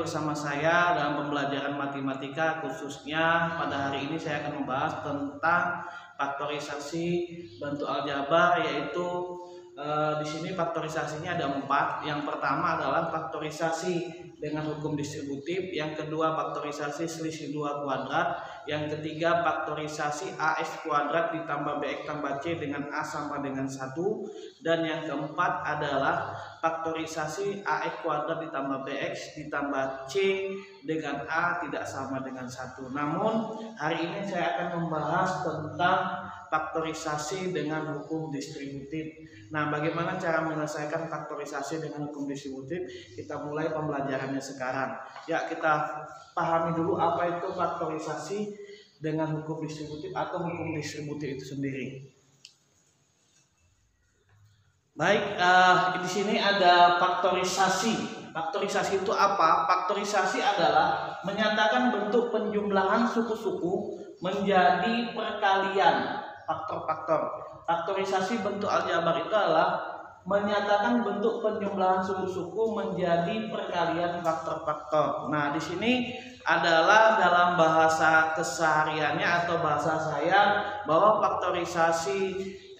bersama saya dalam pembelajaran matematika, khususnya pada hari ini saya akan membahas tentang faktorisasi bentuk aljabar, yaitu di sini faktorisasinya ada 4. Yang pertama adalah faktorisasi dengan hukum distributif, yang kedua faktorisasi selisih 2 kuadrat, yang ketiga faktorisasi AX kuadrat ditambah BX tambah C dengan A sama dengan 1, dan yang keempat adalah faktorisasi AX kuadrat ditambah BX ditambah C dengan A tidak sama dengan 1. Namun hari ini saya akan membahas tentang faktorisasi dengan hukum distributif. Nah, bagaimana cara menyelesaikan faktorisasi dengan hukum distributif? Kita mulai pembelajarannya sekarang. Ya, kita pahami dulu apa itu faktorisasi dengan hukum distributif atau hukum distributif itu sendiri. Baik, di sini ada faktorisasi. Faktorisasi itu apa? Faktorisasi adalah menyatakan bentuk penjumlahan suku-suku menjadi perkalian faktor-faktor. Faktorisasi bentuk aljabar itu adalah menyatakan bentuk penjumlahan suku-suku menjadi perkalian faktor-faktor. Nah, di sini adalah dalam bahasa kesehariannya atau bahasa saya bahwa faktorisasi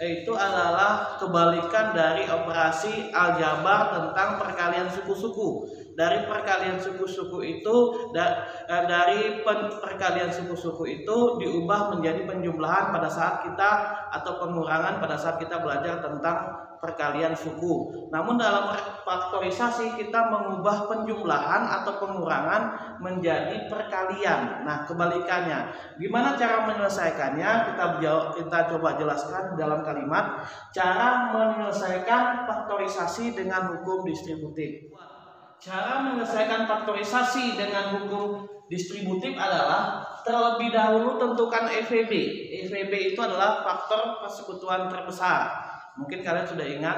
itu adalah kebalikan dari operasi aljabar tentang perkalian suku-suku. Dari perkalian suku-suku itu perkalian suku-suku itu diubah menjadi penjumlahan pada saat kita atau pengurangan pada saat kita belajar tentang perkalian suku. Namun dalam faktorisasi kita mengubah penjumlahan atau pengurangan menjadi perkalian. Nah, kebalikannya. Gimana cara menyelesaikannya? Kita coba jelaskan dalam kalimat cara menyelesaikan faktorisasi dengan hukum distributif. Cara menyelesaikan faktorisasi dengan hukum distributif adalah terlebih dahulu tentukan EVB. EVB itu adalah faktor persekutuan terbesar. Mungkin kalian sudah ingat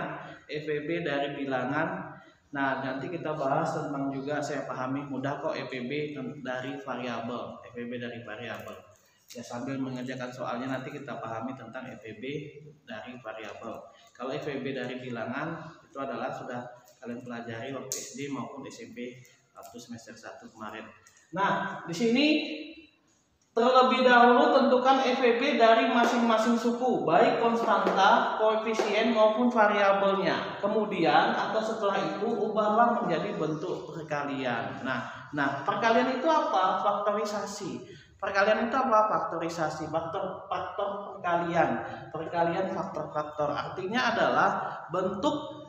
EVB dari bilangan. Nah, nanti kita bahas tentang juga, saya pahami mudah kok EVB dari variabel. EVB dari variabel. Ya, sambil mengerjakan soalnya nanti kita pahami tentang EVB dari variabel. Kalau EVB dari bilangan itu adalah sudah kalian pelajari waktu SD maupun SMP waktu semester 1 kemarin. Nah, di sini terlebih dahulu tentukan EVB dari masing-masing suku, baik konstanta, koefisien maupun variabelnya. Kemudian atau setelah itu ubahlah menjadi bentuk perkalian. Nah, perkalian itu apa? Faktorisasi. Perkalian itu apa? Faktorisasi. Faktor perkalian. Perkalian faktor-faktor. Artinya adalah bentuk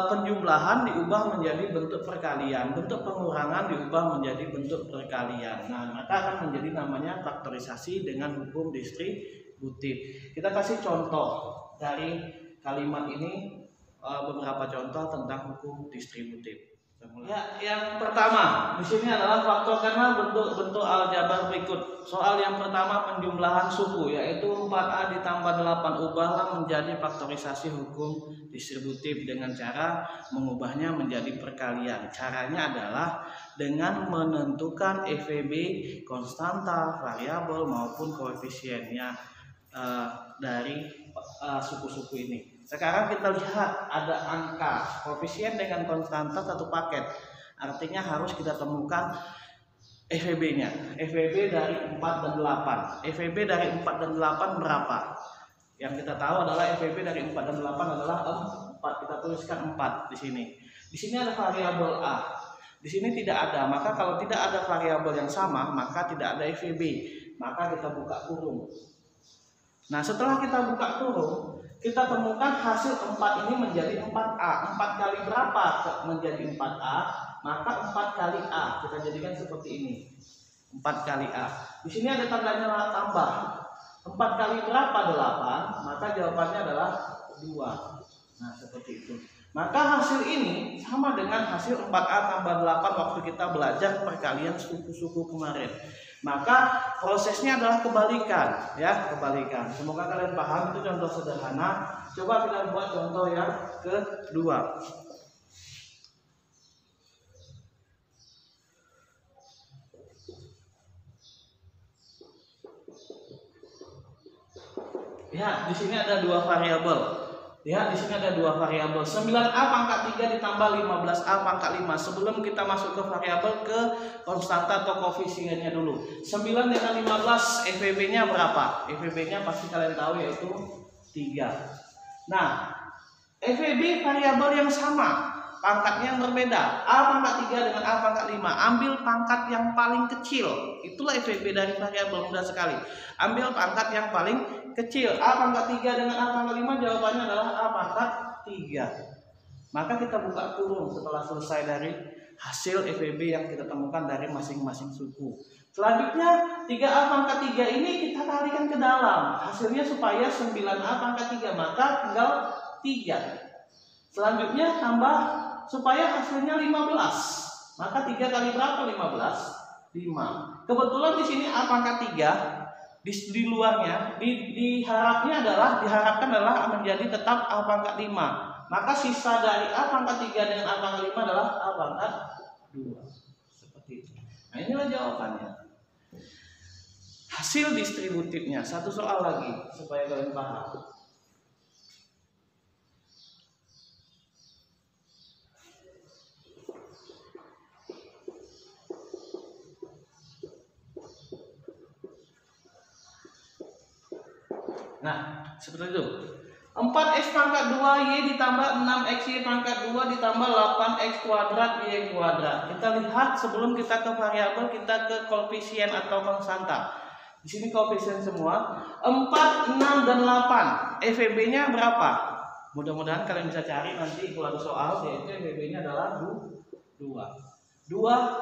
penjumlahan diubah menjadi bentuk perkalian, bentuk pengurangan diubah menjadi bentuk perkalian. Nah, maka akan menjadi namanya faktorisasi dengan hukum distributif. Kita kasih contoh dari kalimat ini, beberapa contoh tentang hukum distributif. Ya, yang pertama di sini adalah faktorkanlah bentuk-bentuk aljabar berikut. Soal yang pertama penjumlahan suku, yaitu 4A ditambah 8 ubahlah menjadi faktorisasi hukum distributif dengan cara mengubahnya menjadi perkalian. Caranya adalah dengan menentukan EVB konstanta, variabel maupun koefisiennya dari suku-suku ini. Sekarang kita lihat ada angka koefisien dengan konstanta satu paket. Artinya harus kita temukan EVB-nya. EVB dari 4 dan 8. EVB dari 4 dan 8 berapa? Yang kita tahu adalah EVB dari 4 dan 8 adalah 4. Kita tuliskan 4 di sini. Di sini ada variabel A. Di sini tidak ada. Maka kalau tidak ada variabel yang sama, maka tidak ada EVB. Maka kita buka kurung. Nah, setelah kita buka kurung, kita temukan hasil 4 ini menjadi 4A. 4 kali berapa menjadi 4A? Maka 4 kali A. Kita jadikan seperti ini. 4 kali A. Di sini ada tandanya tambah. 4 kali berapa? 8. Maka jawabannya adalah 2. Nah, seperti itu. Maka hasil ini sama dengan hasil 4A tambah 8 waktu kita belajar perkalian suku-suku kemarin. Maka prosesnya adalah kebalikan, ya, kebalikan. Semoga kalian paham, itu contoh sederhana. Coba kita buat contoh yang kedua. Ya, di sini ada 2 variabel. Lihat di sini ada dua variabel, 9A pangkat 3 ditambah 15A pangkat 5. Sebelum kita masuk ke variabel, ke konstanta atau koefisiennya dulu. 9 dengan 15, EVB-nya berapa? EVB-nya pasti kalian tahu, yaitu 3. Nah, EVB variabel yang sama, pangkatnya yang berbeda. A pangkat 3 dengan A pangkat 5. Ambil pangkat yang paling kecil. Itulah EVB dari variabel, mudah sekali. Ambil pangkat yang paling kecil. A pangkat 3 dengan A pangkat 5, jawabannya adalah A pangkat 3. Maka kita buka kurung setelah selesai dari hasil EVB yang kita temukan dari masing-masing suku. Selanjutnya 3A pangkat 3 ini kita kalikan ke dalam. Hasilnya supaya 9A pangkat 3, maka tinggal 3. Selanjutnya tambah supaya hasilnya 15. Maka 3 kali berapa? 15? 5. Kebetulan di sini A pangkat 3 di luarnya diharapkan adalah menjadi tetap A pangkat 5. Maka sisa dari A pangkat 3 dengan A pangkat 5 adalah A pangkat 2. Seperti itu. Nah, inilah jawabannya. Hasil distributifnya. Satu soal lagi supaya kalian paham. Nah, seperti itu. 4x pangkat 2y ditambah 6xy pangkat 2 ditambah 8x kuadrat y kuadrat. Kita lihat sebelum kita ke variabel, kita ke koefisien atau konstanta. Di sini koefisien semua. 4, 6 dan 8. EVB-nya berapa? Mudah-mudahan kalian bisa cari nanti kalau ada soal, yaitu EVB-nya adalah 2.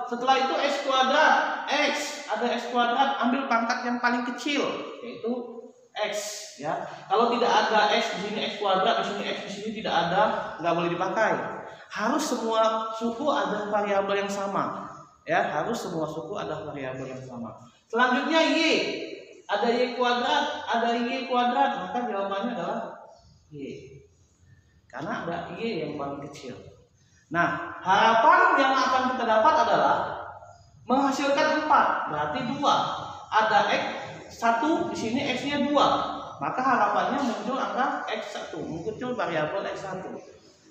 Setelah itu x kuadrat. X, ada x kuadrat, ambil pangkat yang paling kecil, yaitu X, ya. Kalau tidak ada X di sini, X kuadrat di sini, X di sini tidak ada, nggak boleh dipakai. Harus semua suku ada variabel yang sama, ya. Harus semua suku ada variabel yang sama. Selanjutnya Y, ada Y kuadrat, ada Y kuadrat, maka jawabannya adalah Y, karena ada Y yang paling kecil. Nah, harapan yang akan kita dapat adalah menghasilkan 4, berarti 2. Ada X 1, di sini X-nya 2. Maka harapannya muncul angka X1, muncul variabel X1.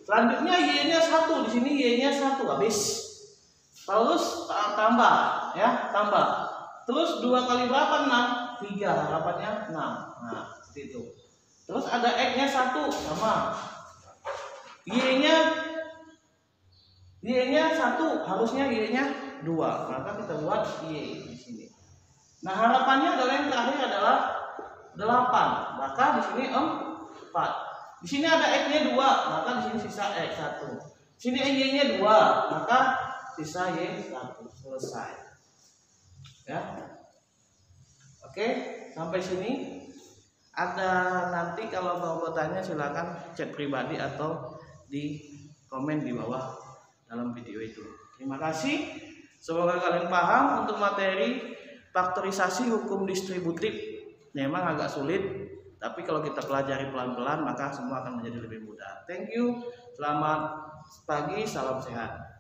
Selanjutnya Y-nya 1, di sini Y-nya 1, habis. Terus tambah, ya, tambah. Terus 2 kali berapa? 6. 3, harapannya 6. Nah, seperti itu. Terus ada X-nya 1, sama. Y-nya 1, harusnya Y-nya 2. Maka kita buat Y di sini. Nah, harapannya adalah yang terakhir adalah 8. Maka di sini 4. Di sini ada X-nya 2, maka di sini sisa X1. Di sini Y-nya 2, maka sisa Y1. Selesai. Ya. Oke, sampai sini. Ada nanti kalau mau bertanya silakan chat pribadi atau di komen di bawah dalam video itu. Terima kasih. Semoga kalian paham untuk materi faktorisasi hukum distributif. Memang agak sulit, tapi kalau kita pelajari pelan-pelan maka semua akan menjadi lebih mudah. Thank you. Selamat pagi, salam sehat.